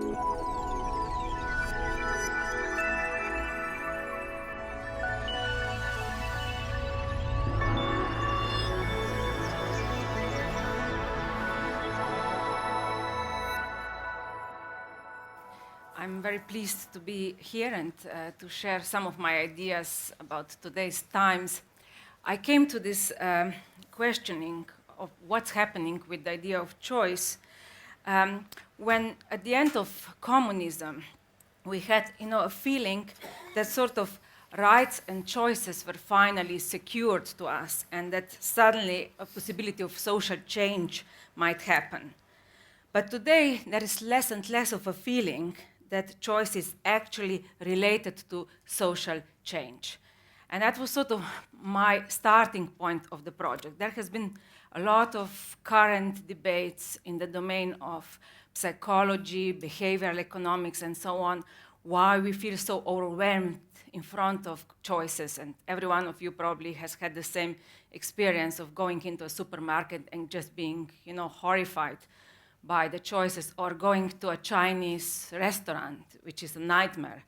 I'm very pleased to be here and to share some of my ideas about today's times. I came to this questioning of what's happening with the idea of choice when at the end of communism we had a feeling that sort of rights and choices were finally secured to us and that suddenly a possibility of social change might happen. But today there is less and less of a feeling that choice is actually related to social change. And that was sort of my starting point of the project. There has been a lot of current debates in the domain of psychology, behavioral economics, and so on, why we feel so overwhelmed in front of choices. And every one of you probably has had the same experience of going into a supermarket and just being, horrified by the choices, or going to a Chinese restaurant, which is a nightmare,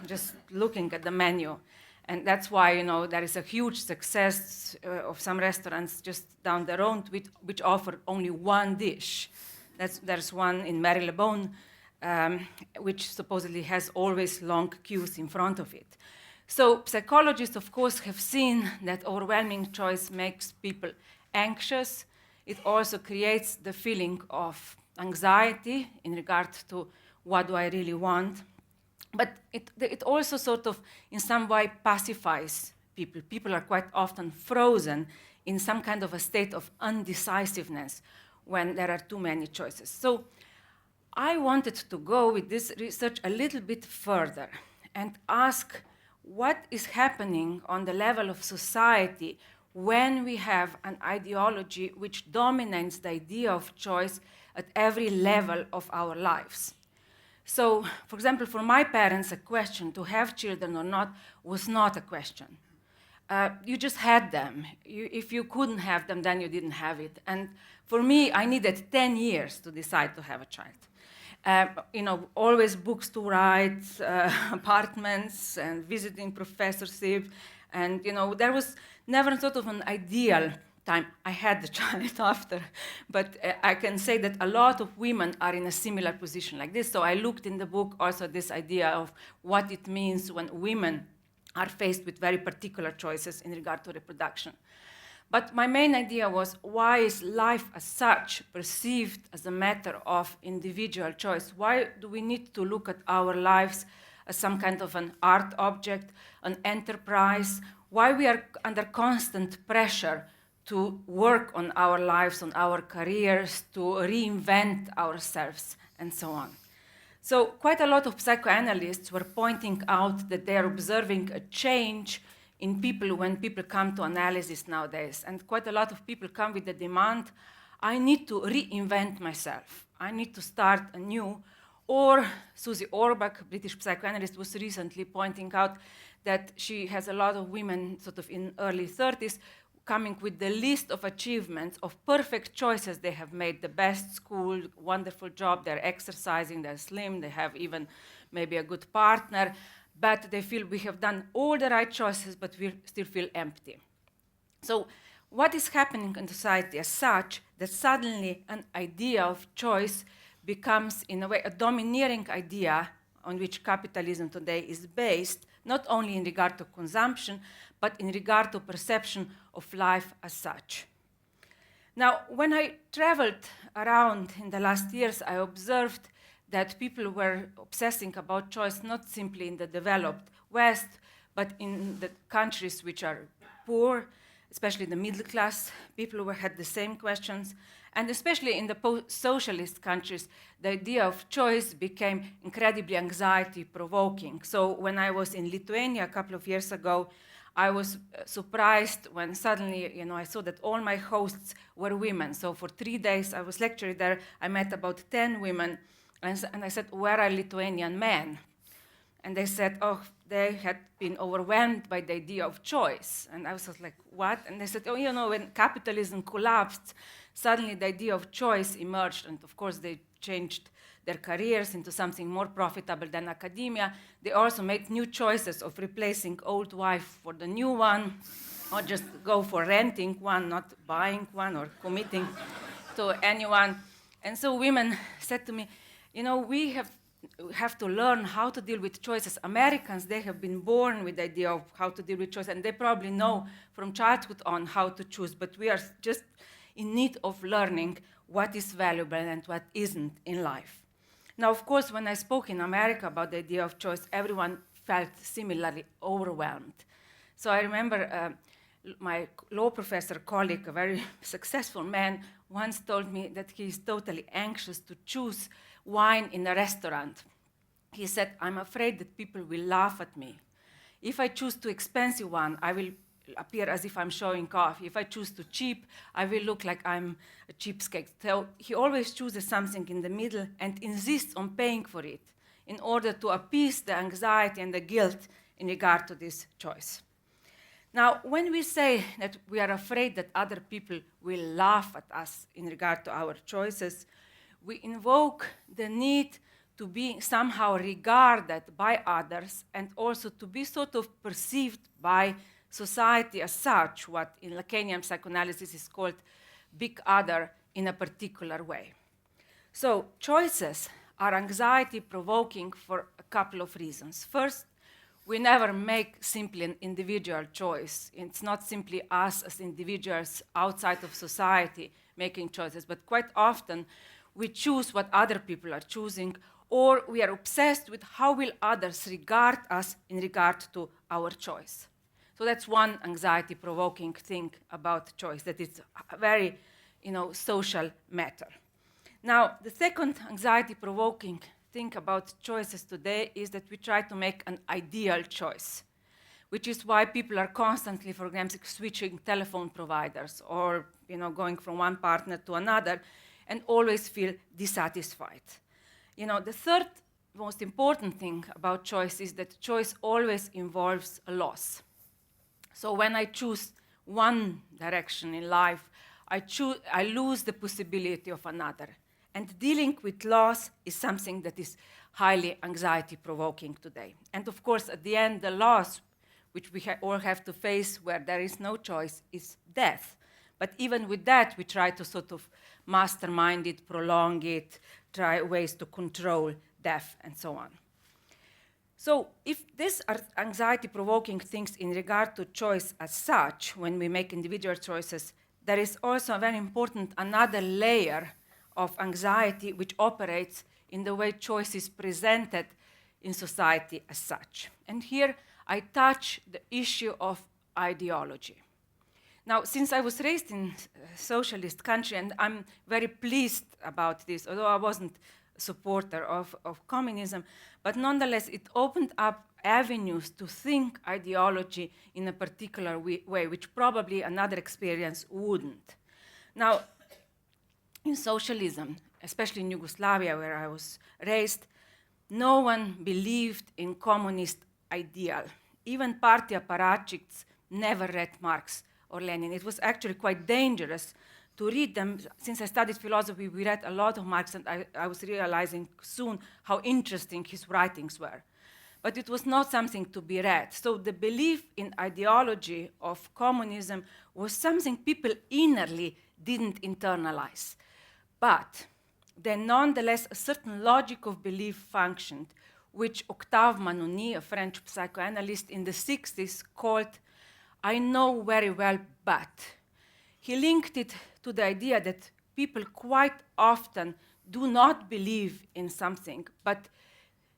just looking at the menu. And that's why, there is a huge success of some restaurants just down the road which offer only one dish. There's one in Marylebone, which supposedly has always long queues in front of it. So psychologists, of course, have seen that overwhelming choice makes people anxious. It also creates the feeling of anxiety in regard to what do I really want. But it also sort of, in some way, pacifies people. People are quite often frozen in some kind of a state of undecisiveness when there are too many choices. So I wanted to go with this research a little bit further and ask what is happening on the level of society when we have an ideology which dominates the idea of choice at every level of our lives. So, for example, for my parents, a question to have children or not was not a question. You just had them. If you couldn't have them, then you didn't have it. And for me, I needed 10 years to decide to have a child. Always books to write, apartments, and visiting professorship. And, there was never sort of an ideal time. I had the child after, but I can say that a lot of women are in a similar position like this. So I looked in the book also this idea of what it means when women are faced with very particular choices in regard to reproduction. But my main idea was, why is life as such perceived as a matter of individual choice? Why do we need to look at our lives as some kind of an art object, an enterprise? Why we are under constant pressure to work on our lives, on our careers, to reinvent ourselves, and so on. So quite a lot of psychoanalysts were pointing out that they are observing a change in people when people come to analysis nowadays. And quite a lot of people come with the demand, I need to reinvent myself. I need to start anew. Or Susie Orbach, British psychoanalyst, was recently pointing out that she has a lot of women sort of in early 30s coming with the list of achievements of perfect choices they have made, the best school, wonderful job, they're exercising, they're slim, they have even maybe a good partner, but they feel we have done all the right choices, but we still feel empty. So what is happening in society as such that suddenly an idea of choice becomes, in a way, a domineering idea on which capitalism today is based, not only in regard to consumption, but in regard to perception of life as such. Now, when I traveled around in the last years, I observed that people were obsessing about choice not simply in the developed West, but in the countries which are poor, especially the middle class. People had the same questions. And especially in the post-socialist countries, the idea of choice became incredibly anxiety-provoking. So when I was in Lithuania a couple of years ago, I was surprised when suddenly, I saw that all my hosts were women. So for 3 days I was lecturing there. I met about 10 women, and I said, where are Lithuanian men? And they said, they had been overwhelmed by the idea of choice. And I was like, what? And they said, when capitalism collapsed, suddenly the idea of choice emerged. And of course, they changed their careers into something more profitable than academia. They also made new choices of replacing old wife for the new one, or just go for renting one, not buying one or committing to anyone. And so women said to me, you know, we have to learn how to deal with choices. Americans, they have been born with the idea of how to deal with choice, and they probably know from childhood on how to choose, but we are just in need of learning what is valuable and what isn't in life. Now, of course, when I spoke in America about the idea of choice, everyone felt similarly overwhelmed. So I remember my law professor colleague, a very successful man, once told me that he is totally anxious to choose wine in a restaurant. He said, I'm afraid that people will laugh at me. If I choose too expensive one, I will appear as if I'm showing off. If I choose too cheap, I will look like I'm a cheapskate. So he always chooses something in the middle and insists on paying for it in order to appease the anxiety and the guilt in regard to this choice. Now, when we say that we are afraid that other people will laugh at us in regard to our choices, we invoke the need to be somehow regarded by others and also to be sort of perceived by society as such, what in Lacanian psychoanalysis is called big other in a particular way. So choices are anxiety-provoking for a couple of reasons. First, we never make simply an individual choice. It's not simply us as individuals outside of society making choices, but quite often we choose what other people are choosing, or we are obsessed with how will others regard us in regard to our choice. So that's one anxiety-provoking thing about choice, that it's a very, social matter. Now, the second anxiety-provoking thing about choices today is that we try to make an ideal choice, which is why people are constantly, for example, switching telephone providers or going from one partner to another and always feel dissatisfied. The third most important thing about choice is that choice always involves a loss. So when I choose one direction in life, I lose the possibility of another. And dealing with loss is something that is highly anxiety-provoking today. And of course, at the end, the loss, which we all have to face where there is no choice, is death. But even with that, we try to sort of mastermind it, prolong it, try ways to control death, and so on. So if these are anxiety-provoking things in regard to choice as such, when we make individual choices, there is also a very important another layer of anxiety which operates in the way choice is presented in society as such. And here I touch the issue of ideology. Now, since I was raised in a socialist country, and I'm very pleased about this, although I wasn't a supporter of communism, but nonetheless it opened up avenues to think ideology in a particular way, which probably another experience wouldn't. Now, in socialism, especially in Yugoslavia, where I was raised, no one believed in communist ideal. Even party apparatchiks never read Marx or Lenin. It was actually quite dangerous to read them. Since I studied philosophy, we read a lot of Marx, and I was realizing soon how interesting his writings were. But it was not something to be read. So the belief in ideology of communism was something people innerly didn't internalize. But then nonetheless, a certain logic of belief functioned, which Octave Manoni, a French psychoanalyst in the 60s, called I know very well, but. He linked it to the idea that people quite often do not believe in something, but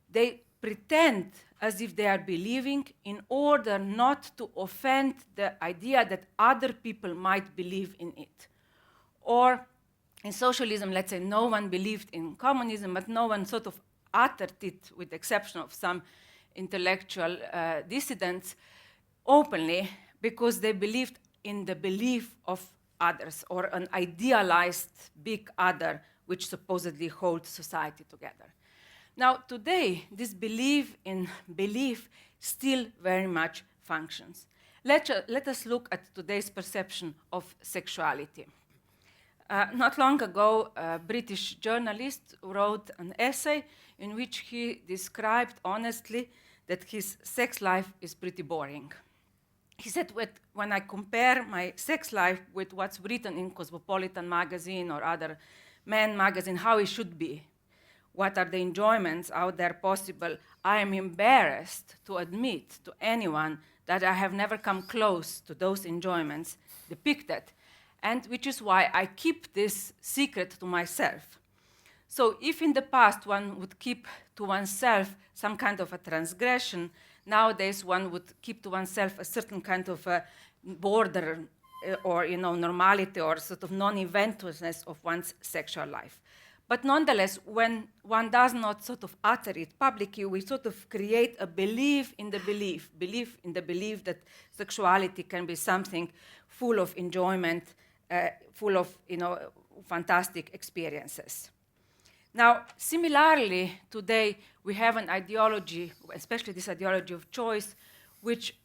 they pretend as if they are believing in order not to offend the idea that other people might believe in it. Or in socialism, let's say no one believed in communism, but no one sort of uttered it, with the exception of some intellectual dissidents, openly, because they believed in the belief of others, or an idealized big other which supposedly holds society together. Now, today, this belief in belief still very much functions. Let us look at today's perception of sexuality. Not long ago, a British journalist wrote an essay in which he described honestly that his sex life is pretty boring. He said, when I compare my sex life with what's written in Cosmopolitan magazine or other men magazine, how it should be, what are the enjoyments out there possible, I am embarrassed to admit to anyone that I have never come close to those enjoyments depicted, and which is why I keep this secret to myself. So if in the past one would keep to oneself some kind of a transgression, nowadays one would keep to oneself a certain kind of a border or normality or sort of non-eventfulness of one's sexual life. But nonetheless, when one does not sort of utter it publicly, we sort of create a belief in the belief that sexuality can be something full of enjoyment, full of fantastic experiences. Now, similarly, today we have an ideology, especially this ideology of choice, which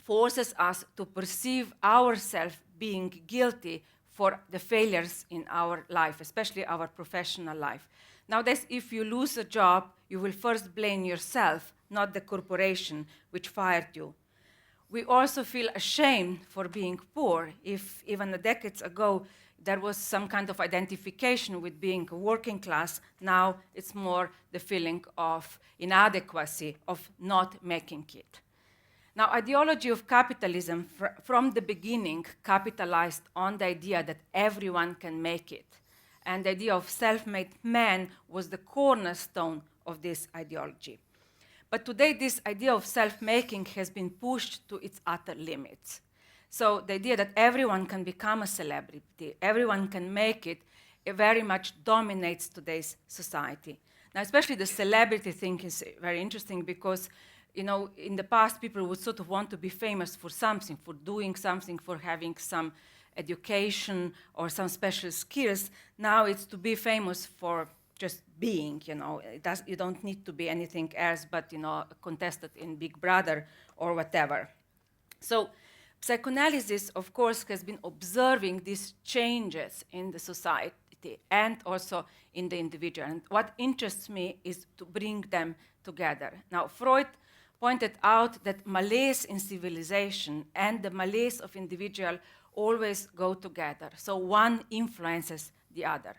forces us to perceive ourselves being guilty for the failures in our life, especially our professional life. Nowadays, if you lose a job, you will first blame yourself, not the corporation which fired you. We also feel ashamed for being poor. If even decades ago there was some kind of identification with being working class, now it's more the feeling of inadequacy, of not making it. Now, ideology of capitalism from the beginning capitalized on the idea that everyone can make it. And the idea of self-made man was the cornerstone of this ideology. But today, this idea of self-making has been pushed to its utter limits. So the idea that everyone can become a celebrity, everyone can make it very much dominates today's society. Now, especially the celebrity thing is very interesting because in the past, people would sort of want to be famous for something, for doing something, for having some education or some special skills. Now it's to be famous for just being, you don't need to be anything else but, a contestant in Big Brother or whatever. So psychoanalysis, of course, has been observing these changes in the society and also in the individual. And what interests me is to bring them together. Now, Freud pointed out that malaise in civilization and the malaise of individual always go together. So one influences the other.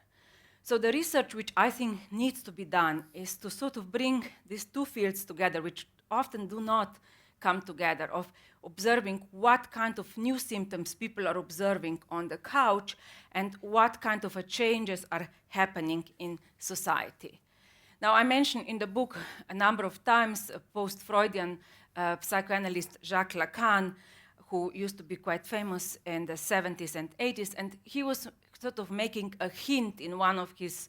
So the research which I think needs to be done is to sort of bring these two fields together, which often do not come together, of observing what kind of new symptoms people are observing on the couch and what kind of changes are happening in society. Now, I mentioned in the book a number of times a post-Freudian psychoanalyst Jacques Lacan, who used to be quite famous in the 70s and 80s, and he was sort of making a hint in one of his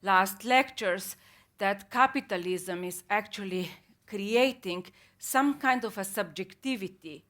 last lectures that capitalism is actually creating some kind of a subjectivity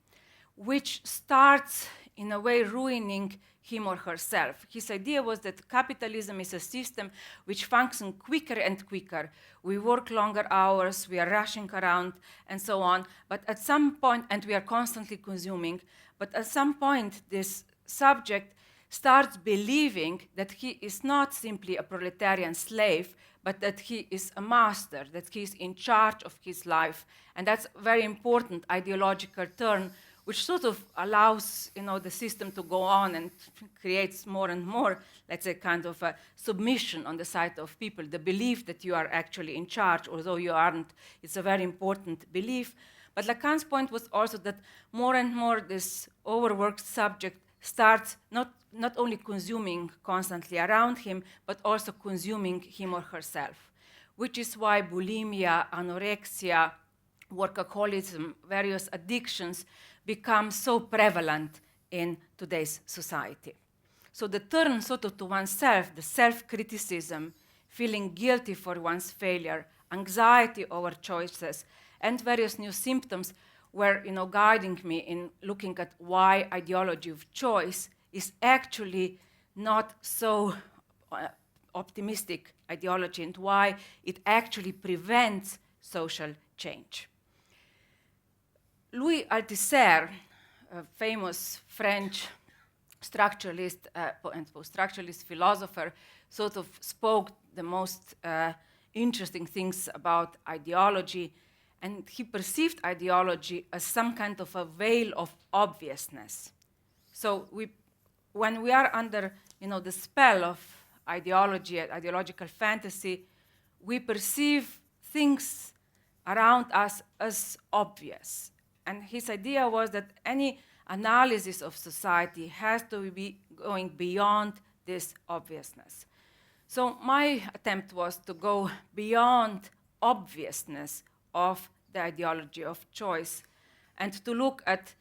which starts in a way ruining him or herself. His idea was that capitalism is a system which functions quicker and quicker. We work longer hours, we are rushing around, and so on. But at some point, and we are constantly consuming, but at some point, this subject starts believing that he is not simply a proletarian slave, but that he is a master, that he is in charge of his life. And that's a very important ideological turn, which sort of allows the system to go on and creates more and more, let's say, kind of a submission on the side of people. The belief that you are actually in charge, although you aren't, it's a very important belief. But Lacan's point was also that more and more this overworked subject starts not only consuming constantly around him, but also consuming him or herself, which is why bulimia, anorexia, workaholism, various addictions become so prevalent in today's society. So the turn sort of to oneself, the self-criticism, feeling guilty for one's failure, anxiety over choices, and various new symptoms were guiding me in looking at why ideology of choice is actually not so optimistic ideology and why it actually prevents social change. Louis Althusser, a famous French structuralist and post-structuralist philosopher, sort of spoke the most interesting things about ideology, and he perceived ideology as some kind of a veil of obviousness. So when we are under the spell of ideology, ideological fantasy, we perceive things around us as obvious. And his idea was that any analysis of society has to be going beyond this obviousness. So my attempt was to go beyond obviousness of the ideology of choice and to look at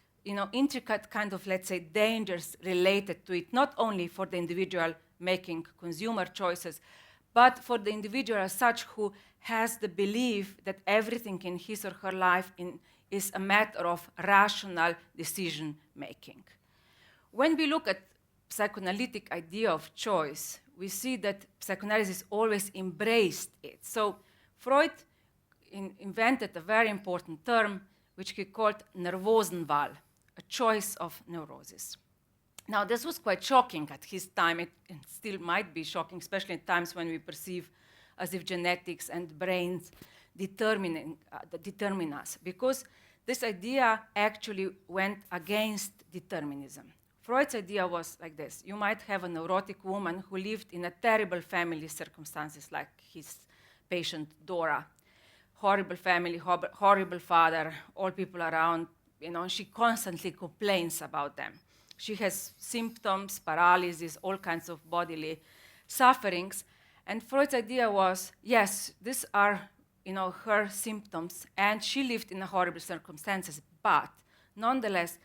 intricate kind of, let's say, dangers related to it, not only for the individual making consumer choices, but for the individual as such who has the belief that everything in his or her life is a matter of rational decision making. When we look at psychoanalytic idea of choice, we see that psychoanalysis always embraced it. So Freud invented a very important term which he called Nervosenwahl, a choice of neurosis. Now, this was quite shocking at his time. It still might be shocking, especially in times when we perceive as if genetics and brains determine us, because this idea actually went against determinism. Freud's idea was like this: you might have a neurotic woman who lived in a terrible family circumstances, like his patient Dora. Horrible family, horrible father, all people around, she constantly complains about them. She has symptoms, paralysis, all kinds of bodily sufferings. And Freud's idea was, yes, these are her symptoms, and she lived in horrible circumstances, but nonetheless,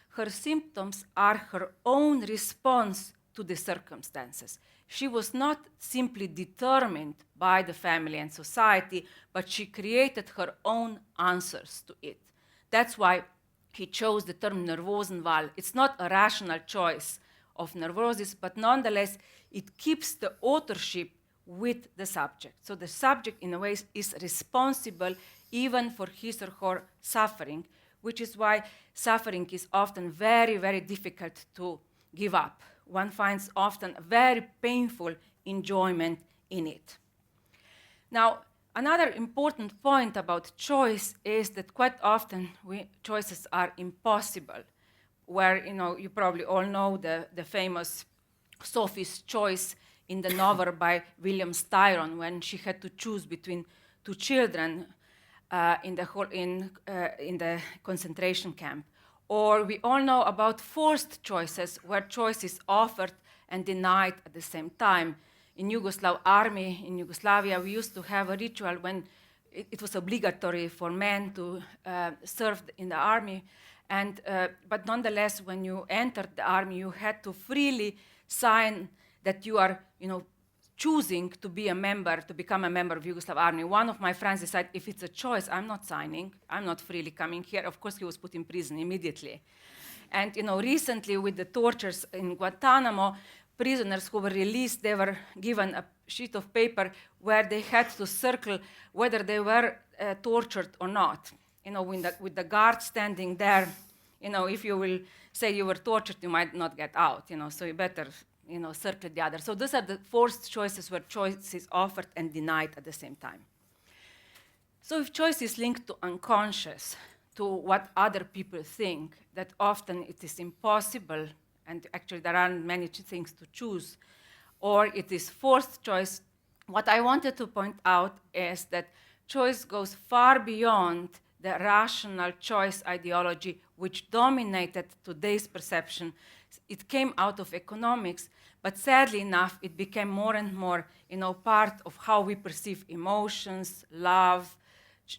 her symptoms are her own response to the circumstances. She was not simply determined by the family and society, but she created her own answers to it. That's why he chose the term Nervosenwahl. It's not a rational choice of neurosis, but nonetheless, it keeps the authorship with the subject. So the subject, in a way, is responsible even for his or her suffering, which is why suffering is often very, very difficult to give up. One finds often a very painful enjoyment in it. Now, another important point about choice is that quite often choices are impossible, where you probably all know the famous Sophie's choice in the novel by William Styron, when she had to choose between two children in the concentration camp. Or we all know about forced choices, where choice is offered and denied at the same time. In Yugoslav army, in Yugoslavia, we used to have a ritual when it was obligatory for men to serve in the army. But nonetheless, when you entered the army, you had to freely sign that you are, choosing to be a member, to become a member of Yugoslav army. One of my friends decided, if it's a choice, I'm not signing. I'm not freely coming here. Of course, he was put in prison immediately. And recently with the tortures in Guantanamo, prisoners who were released, they were given a sheet of paper where they had to circle whether they were tortured or not. With the guard standing there, if you will say you were tortured, you might not get out. So you better circle the other. So those are the forced choices, where choice is offered and denied at the same time. So if choice is linked to unconscious, to what other people think, that often it is impossible, and actually there aren't many things to choose, or it is forced choice, what I wanted to point out is that choice goes far beyond the rational choice ideology which dominated today's perception. It came out of economics, but sadly enough, it became more and more, part of how we perceive emotions, love,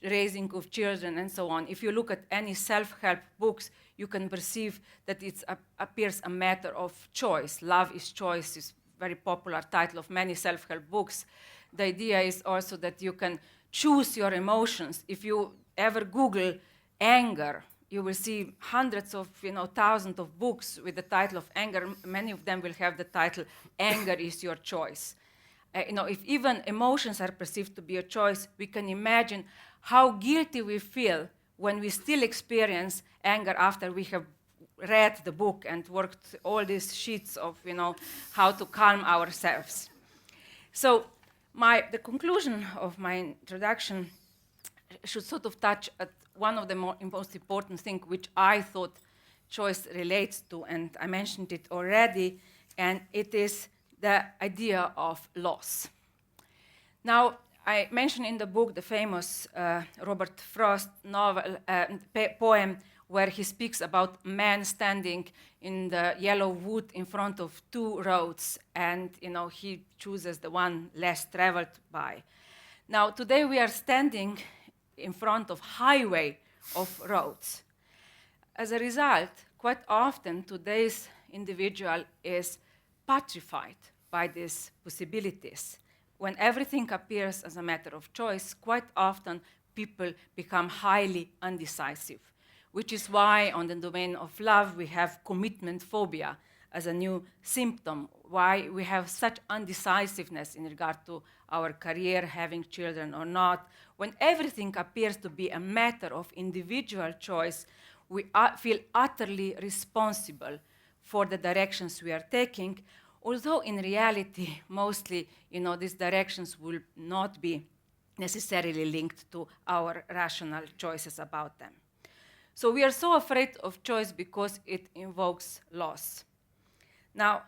raising of children, and so on. If you look at any self-help books, you can perceive that it appears a matter of choice. Love is choice is a very popular title of many self-help books. The idea is also that you can choose your emotions. If you ever Google anger, you will see hundreds of, thousands of books with the title of anger. Many of them will have the title, Anger is Your Choice. If even emotions are perceived to be a choice, we can imagine how guilty we feel when we still experience anger after we have read the book and worked all these sheets of, how to calm ourselves. So the conclusion of my introduction should sort of touch at one of the most important things which I thought choice relates to, and I mentioned it already, and it is the idea of loss. Now, I mentioned in the book the famous Robert Frost poem where he speaks about man standing in the yellow wood in front of two roads, and he chooses the one less traveled by. Now, today we are standing in front of highway of roads. As a result, quite often today's individual is petrified by these possibilities. When everything appears as a matter of choice, quite often people become highly undecisive, which is why on the domain of love we have commitment phobia as a new symptom, why we have such undecisiveness in regard to our career, having children or not. When everything appears to be a matter of individual choice, we feel utterly responsible for the directions we are taking, although in reality, mostly, these directions will not be necessarily linked to our rational choices about them. So we are so afraid of choice because it invokes loss. Now,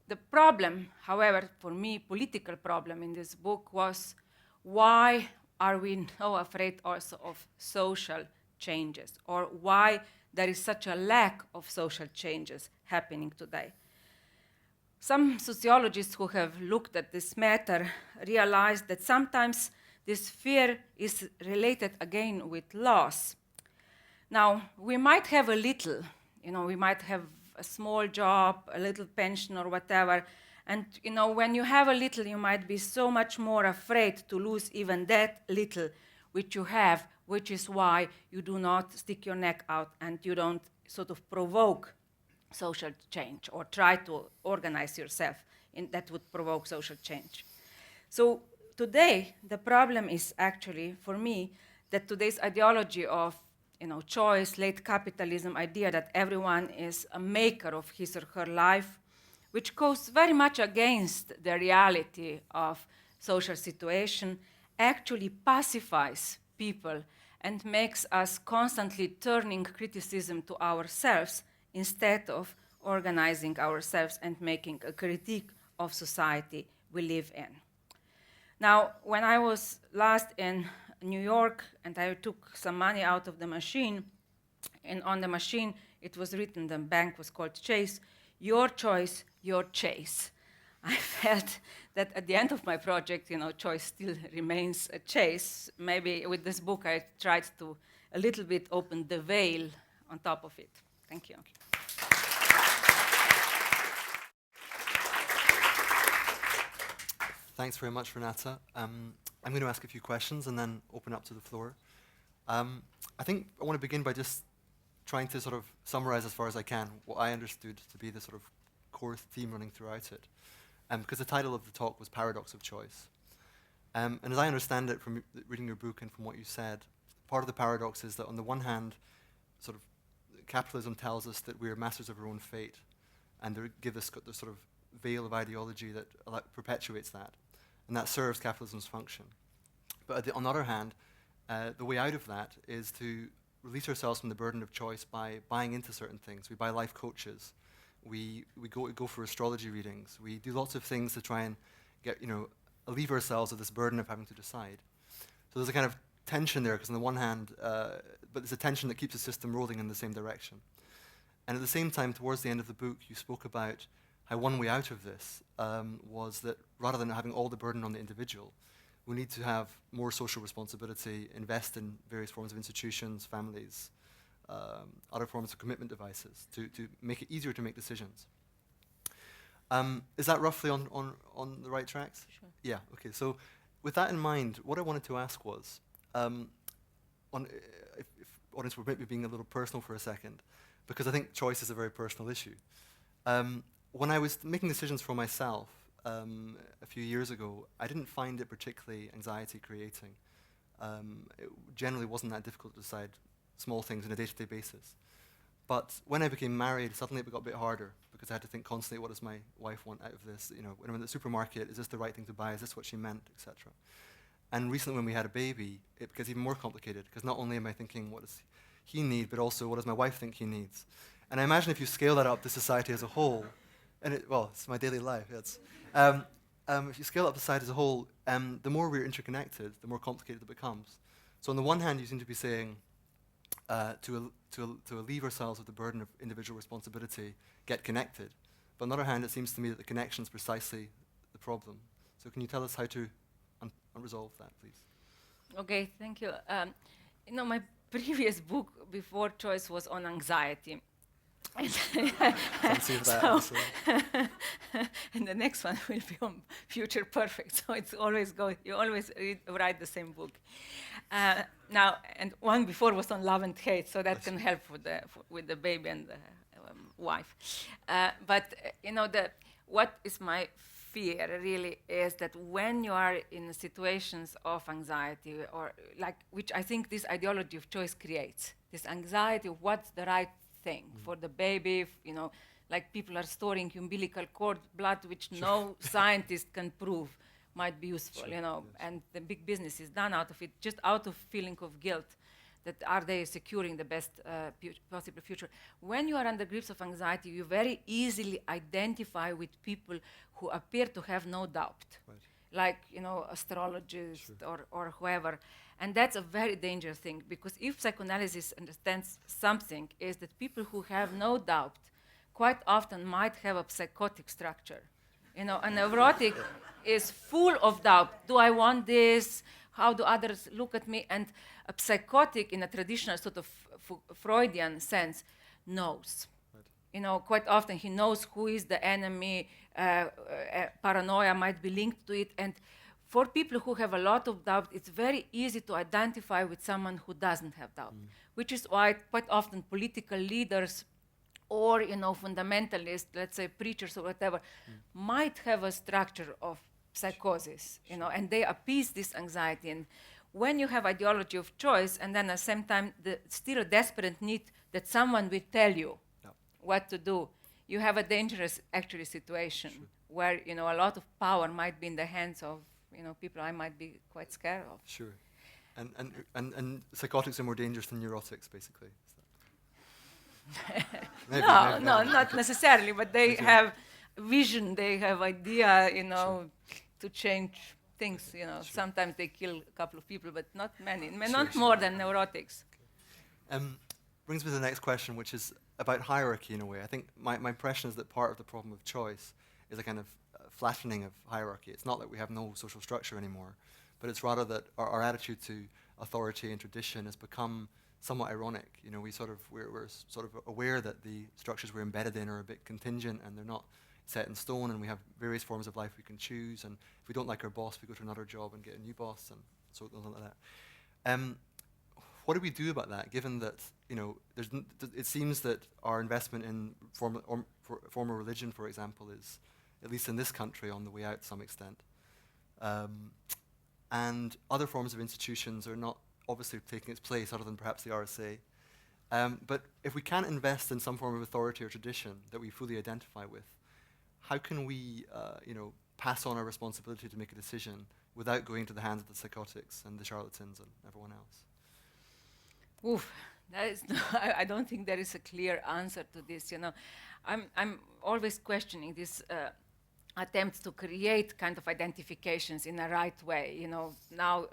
the problem, however, for me, political problem in this book was why are we so afraid also of social changes, or why there is such a lack of social changes happening today. Some sociologists who have looked at this matter realize that sometimes this fear is related again with loss. Now, we might have a little, we might have a small job, a little pension or whatever, and when you have a little, you might be so much more afraid to lose even that little which you have, which is why you do not stick your neck out and you don't sort of provoke social change or try to organize yourself that would provoke social change. So today, the problem is actually, for me, that today's ideology of choice, late capitalism idea that everyone is a maker of his or her life, which goes very much against the reality of social situation, actually pacifies people and makes us constantly turning criticism to ourselves instead of organizing ourselves and making a critique of society we live in. Now, when I was last in New York and I took some money out of the machine, and on the machine it was written, the bank was called Chase, your choice, your chase. I felt that at the end of my project, choice still remains a chase. Maybe with this book I tried to a little bit open the veil on top of it. Thank you. Thanks very much, Renata. I'm going to ask a few questions and then open up to the floor. I think I want to begin by just trying to sort of summarize as far as I can what I understood to be the sort of core theme running throughout it. Because the title of the talk was Paradox of Choice. And as I understand it from reading your book and from what you said, part of the paradox is that on the one hand, sort of capitalism tells us that we are masters of our own fate, and they give us the sort of veil of ideology that perpetuates that, and that serves capitalism's function. But on the other hand, the way out of that is to release ourselves from the burden of choice by buying into certain things. We buy life coaches. We go for astrology readings. We do lots of things to try and get, alleviate ourselves of this burden of having to decide. So there's a kind of tension there, because on the one hand, but there's a tension that keeps the system rolling in the same direction. And at the same time, towards the end of the book, you spoke about how one way out of this was that rather than having all the burden on the individual, we need to have more social responsibility, invest in various forms of institutions, families, other forms of commitment devices to make it easier to make decisions. Is that roughly on the right tracks? Sure. Yeah, okay. So with that in mind, what I wanted to ask was, if audience would maybe being a little personal for a second, because I think choice is a very personal issue. When I was making decisions for myself a few years ago, I didn't find it particularly anxiety-creating. It generally wasn't that difficult to decide small things on a day-to-day basis. But when I became married, suddenly it got a bit harder because I had to think constantly, what does my wife want out of this? You know, when I'm in the supermarket, is this the right thing to buy? Is this what she meant, etc. And recently when we had a baby, it gets even more complicated because not only am I thinking, what does he need, but also what does my wife think he needs? And I imagine if you scale that up to society as a whole, and it's my daily life, if you scale up society as a whole, the more we're interconnected, the more complicated it becomes. So on the one hand, you seem to be saying, to relieve ourselves of the burden of individual responsibility, get connected. But on the other hand, it seems to me that the connection is precisely the problem. So can you tell us how to resolve that, please? Okay, thank you. My previous book before Choice was on anxiety. Fancy of that. So and the next one will be on Future Perfect. So it's always you always write the same book. Now, and one before was on Love and Hate, so that can help with the baby and the wife. But what is my fear really is that when you are in situations of anxiety, or which I think this ideology of choice creates, this anxiety of what's the right thing for the baby, like people are storing umbilical cord blood, which no scientist can prove might be useful, yes. And the big business is done out of it, just out of feeling of guilt, that are they securing the best possible future. When you are under grips of anxiety, you very easily identify with people who appear to have no doubt, right. Like, astrologists, sure. or whoever. And that's a very dangerous thing, because if psychoanalysis understands something, is that people who have no doubt quite often might have a psychotic structure. A neurotic is full of doubt. Do I want this? How do others look at me? And a psychotic, in a traditional sort of Freudian sense, knows. Right. Quite often he knows who is the enemy. Paranoia might be linked to it. And for people who have a lot of doubt, it's very easy to identify with someone who doesn't have doubt, which is why quite often political leaders or, fundamentalists, let's say preachers or whatever, might have a structure of psychosis, and they appease this anxiety. And when you have ideology of choice, and then at the same time, still a desperate need that someone will tell you what to do, you have a dangerous, actually, situation where, a lot of power might be in the hands of, people I might be quite scared of. Sure. And psychotics are more dangerous than neurotics, basically. maybe, no, not necessarily, but they have vision, they have idea, to change things, Sure. Sometimes they kill a couple of people, but not many, not more than neurotics. Brings me to the next question, which is about hierarchy in a way. I think my impression is that part of the problem of choice is a kind of flattening of hierarchy. It's not that we have no social structure anymore, but it's rather that our attitude to authority and tradition has become somewhat ironic. We're sort of aware that the structures we're embedded in are a bit contingent and they're not set in stone, and we have various forms of life we can choose, and if we don't like our boss, we go to another job and get a new boss, and so on like that. What do we do about that, given that it seems that our investment in formal religion, for example, is, at least in this country, on the way out to some extent, and other forms of institutions are not obviously taking its place, other than perhaps the RSA. But if we can't invest in some form of authority or tradition that we fully identify with, how can we, pass on our responsibility to make a decision without going to the hands of the psychotics and the charlatans and everyone else? Oof, I don't think there is a clear answer to this. I'm always questioning this attempts to create kind of identifications in a right way. Now,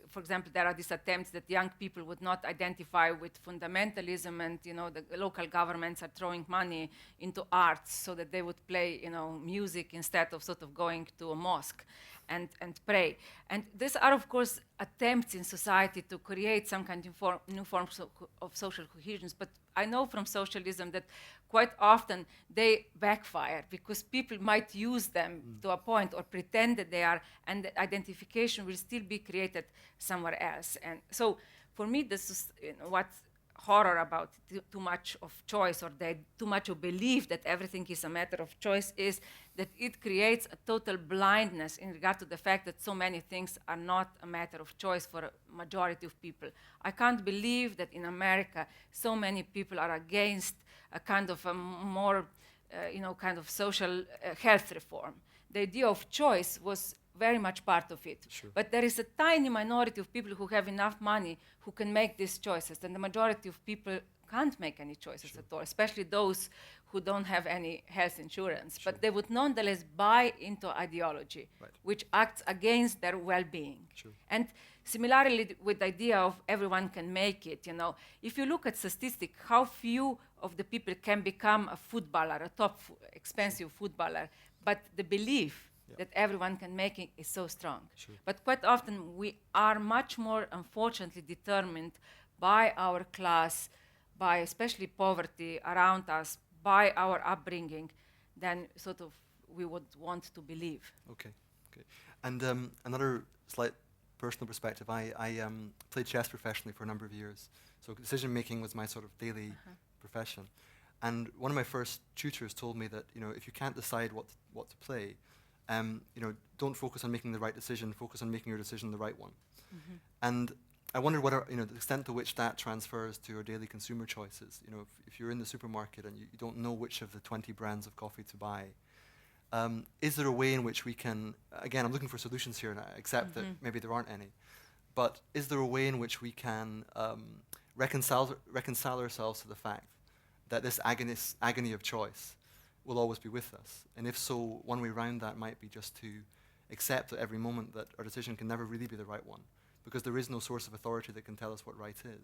for example, there are these attempts that young people would not identify with fundamentalism, and the local governments are throwing money into arts so that they would play music instead of sort of going to a mosque and pray. And these are, of course, attempts in society to create some kind of new forms of social cohesion. But I know from socialism that quite often they backfire because people might use them to a point or pretend that they are, and the identification will still be created somewhere else. And so for me, this is what's horror about too much of choice, or too much of belief that everything is a matter of choice, is that it creates a total blindness in regard to the fact that so many things are not a matter of choice for a majority of people. I can't believe that in America so many people are against a kind of a more, kind of social health reform. The idea of choice was very much part of it. Sure. But there is a tiny minority of people who have enough money who can make these choices, and the majority of people can't make any choices Sure. at all, especially those who don't have any health insurance. Sure. But they would nonetheless buy into ideology, Right. which acts against their well-being. Sure. And similarly with the idea of everyone can make it, if you look at statistics, how few of the people can become a footballer, a top expensive footballer, but the belief that everyone can make it is so strong. Sure. But quite often we are much more, unfortunately, determined by our class, by especially poverty around us, by our upbringing, than sort of we would want to believe. Okay. And another slight personal perspective, I played chess professionally for a number of years. So decision making was my sort of daily profession. And one of my first tutors told me that, if you can't decide what to play, don't focus on making the right decision, focus on making your decision the right one. And I wondered what the extent to which that transfers to your daily consumer choices. If you're in the supermarket and you don't know which of the 20 brands of coffee to buy, is there a way in which we can, again, I'm looking for solutions here and I accept that maybe there aren't any, but is there a way in which we can reconcile ourselves to the fact that this agony of choice will always be with us? And if so, one way around that might be just to accept at every moment that our decision can never really be the right one, because there is no source of authority that can tell us what right is.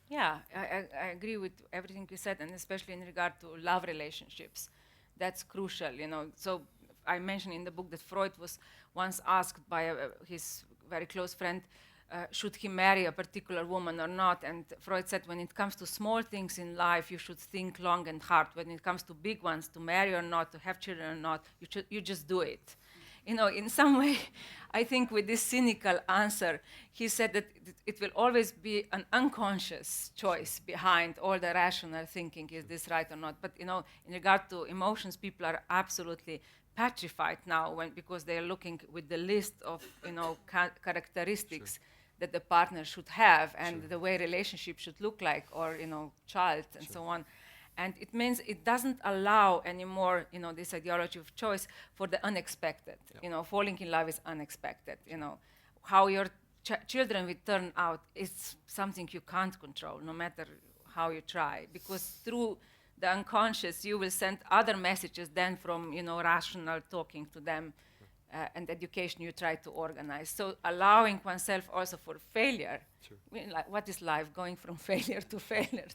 Yeah, I agree with everything you said, and especially in regard to love relationships. That's crucial, So I mentioned in the book that Freud was once asked by his very close friend, should he marry a particular woman or not? And Freud said, when it comes to small things in life, you should think long and hard. When it comes to big ones, to marry or not, to have children or not, you just do it. In some way, I think with this cynical answer, he said that it will always be an unconscious choice behind all the rational thinking, is this right or not? But, in regard to emotions, people are absolutely petrified now because they are looking with the list of, characteristics that the partner should have and the way relationship should look like, or, child and so on. And it means it doesn't allow anymore, this ideology of choice for the unexpected. Falling in love is unexpected. How your children will turn out is something you can't control, no matter how you try, because through the unconscious you will send other messages than from, rational talking to them and education you try to organize. So allowing oneself also for failure. Like, what is life? Going from failure to failure.